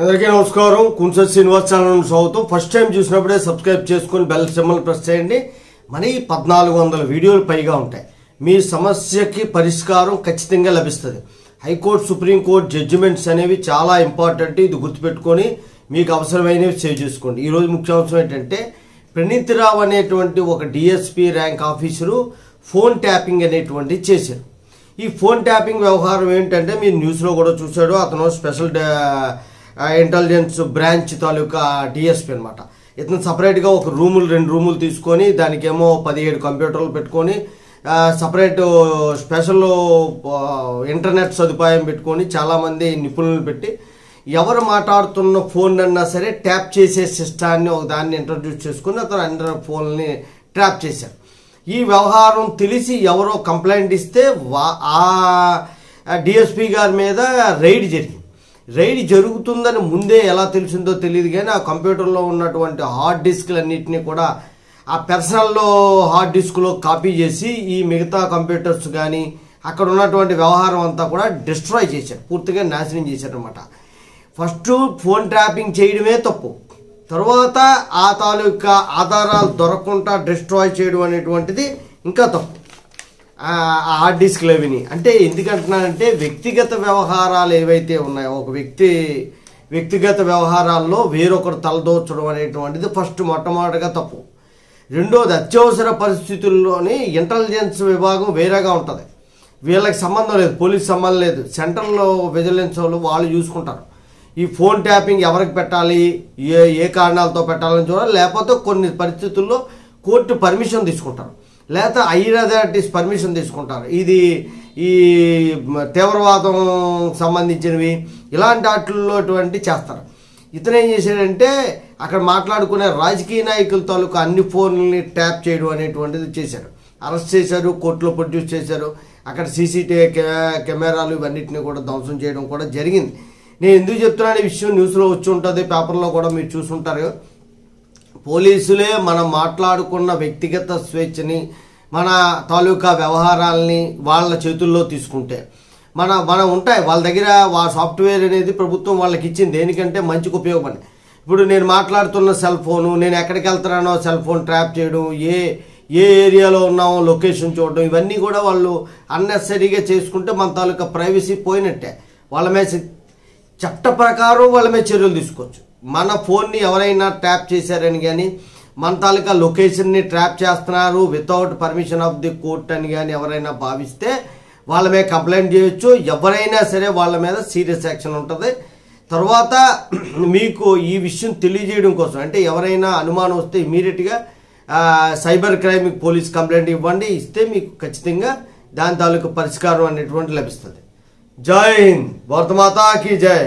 అందరికీ నమస్కారం. కుంస శ్రీనివాస్ ఛానల్ స్వాగతం. ఫస్ట్ టైం చూసినప్పుడే సబ్స్క్రైబ్ చేసుకుని బెల్ సింబల్ ప్రెస్ చేయండి. మన 1400 వీడియోలు పైగా ఉంటాయి. మీ సమస్యకి పరిష్కారం ఖచ్చితంగా లభిస్తుంది. హైకోర్టు సుప్రీంకోర్టు జడ్జిమెంట్స్ అనేవి చాలా ఇంపార్టెంట్. ఇది గుర్తుపెట్టుకొని మీకు అవసరమైనవి సేవ్ చేసుకోండి. ఈరోజు ముఖ్యాంశం ఏంటంటే ప్రణీత్ రావు అనేటువంటి ఒక DSP rank officer phone tapping అనేటువంటిది చేశారు. ఈ ఫోన్ ట్యాపింగ్ వ్యవహారం ఏంటంటే మీరు న్యూస్లో కూడా చూశాడు. అతను స్పెషల్ ఇంటెలిజెన్స్ బ్రాంచ్ తాలూకా డిఎస్పీ అనమాట. ఇతను సపరేట్గా ఒక రెండు రూములు తీసుకొని దానికేమో 17 కంప్యూటర్లు పెట్టుకొని సపరేట్ స్పెషల్ ఇంటర్నెట్ సదుపాయం పెట్టుకొని చాలామంది నిపుణులను పెట్టి ఎవరు మాట్లాడుతున్న ఫోన్ అన్నా సరే ట్యాప్ చేసే సిస్టాన్ని ఒక దాన్ని ఇంట్రడ్యూస్ చేసుకుని అతను అందరి ఫోన్ని ట్యాప్ చేశారు. ఈ వ్యవహారం తెలిసి ఎవరో కంప్లైంట్ ఇస్తే ఆ డిఎస్పీ గారి మీద రైడ్ జరిగింది. రైడ్ జరుగుతుందని ముందే ఎలా తెలిసిందో తెలియదు కానీ ఆ కంప్యూటర్లో ఉన్నటువంటి హార్డ్ డిస్క్లన్నింటినీ కూడా ఆ పర్సనల్లో హార్డ్ డిస్క్లో కాపీ చేసి ఈ మిగతా కంప్యూటర్స్ కానీ అక్కడ ఉన్నటువంటి వ్యవహారం అంతా కూడా డిస్ట్రాయ్ చేశారు, పూర్తిగా నాశనం చేశారనమాట. ఫస్ట్ ఫోన్ ట్యాపింగ్ చేయడమే తప్పు, తర్వాత ఆ తాలూకా ఆధారాలు దొరకకుండా డిస్ట్రాయ్ చేయడం అనేటువంటిది ఇంకా తప్పు. హార్డ్ డిస్క్లు అవిని అంటే ఎందుకంటున్నానంటే వ్యక్తిగత వ్యవహారాలు ఏవైతే ఉన్నాయో ఒక వ్యక్తిగత వ్యవహారాల్లో వేరొకరు తలదోచడం అనేటువంటిది మొట్టమొదటిగా తప్పు. రెండోది అత్యవసర పరిస్థితుల్లోని ఇంటెలిజెన్స్ విభాగం వేరేగా ఉంటుంది. వీళ్ళకి సంబంధం లేదు, పోలీస్ సంబంధం లేదు, సెంట్రల్లో విజిలెన్స్ వాళ్ళు చూసుకుంటారు. ఈ ఫోన్ ట్యాపింగ్ ఎవరికి పెట్టాలి, ఏ కారణాలతో పెట్టాలని చూడాలి. లేకపోతే కొన్ని పరిస్థితుల్లో కోర్టు పర్మిషన్ తీసుకుంటారు, లేకపోతే హైయర్ అథారిటీస్ పర్మిషన్ తీసుకుంటారు. ఇది ఈ తీవ్రవాదం సంబంధించినవి ఇలాంటి వాటిల్లో చేస్తారు. ఇతను ఏం చేశాడంటే అక్కడ మాట్లాడుకునే రాజకీయ నాయకుల తాలూకు అన్ని ఫోన్లని ట్యాప్ చేయడం అనేటువంటిది చేశారు. అరెస్ట్ చేశారు, కోర్టులో ప్రొడ్యూస్ చేశారు. అక్కడ సీసీటీవీ కెమెరాలు ఇవన్నిటిని కూడా ధ్వంసం చేయడం కూడా జరిగింది. నేను ఎందుకు చెప్తున్నాను ఈ విషయం, న్యూస్లో వచ్చి ఉంటుంది, పేపర్లో కూడా మీరు చూసుంటారు. పోలీసులే మనం మాట్లాడుకున్న వ్యక్తిగత స్వేచ్ఛని మన తాలూకా వ్యవహారాలని వాళ్ళ చేతుల్లో తీసుకుంటే మనం ఉంటాయి వాళ్ళ దగ్గర. సాఫ్ట్వేర్ అనేది ప్రభుత్వం వాళ్ళకి ఇచ్చింది దేనికంటే మంచికి ఉపయోగపడి. ఇప్పుడు నేను మాట్లాడుతున్న సెల్ ఫోను, నేను ఎక్కడికి వెళ్తున్నానో సెల్ ఫోన్ ట్రాప్ చేయడం, ఏ ఏరియాలో ఉన్నామో లొకేషన్ చూడడం, ఇవన్నీ కూడా వాళ్ళు అన్నెసరీగా చేసుకుంటే మన తాలూకా ప్రైవసీ పోయినట్టే. వాళ్ళ మీద చట్ట ప్రకారం వాళ్ళ మీద చర్యలు తీసుకోవచ్చు. మన ఫోన్ని ఎవరైనా ట్యాప్ చేశారని కానీ మన తాలూకా లొకేషన్ని ట్రాప్ చేస్తున్నారు without permission of the court అని కానీ ఎవరైనా భావిస్తే వాళ్ళ మీద కంప్లైంట్ చేయొచ్చు. ఎవరైనా సరే వాళ్ళ మీద సీరియస్ యాక్షన్ ఉంటుంది. తర్వాత మీకు ఈ విషయం తెలియజేయడం కోసం అంటే ఎవరైనా అనుమానం వస్తే ఇమీడియట్గా సైబర్ క్రైమ్ పోలీస్ కంప్లైంట్ ఇవ్వండి. ఇస్తే మీకు ఖచ్చితంగా దాని తాలూకా పరిష్కారం అనేటువంటి లభిస్తుంది. జై హింద్, భారత మాతా కీ జై.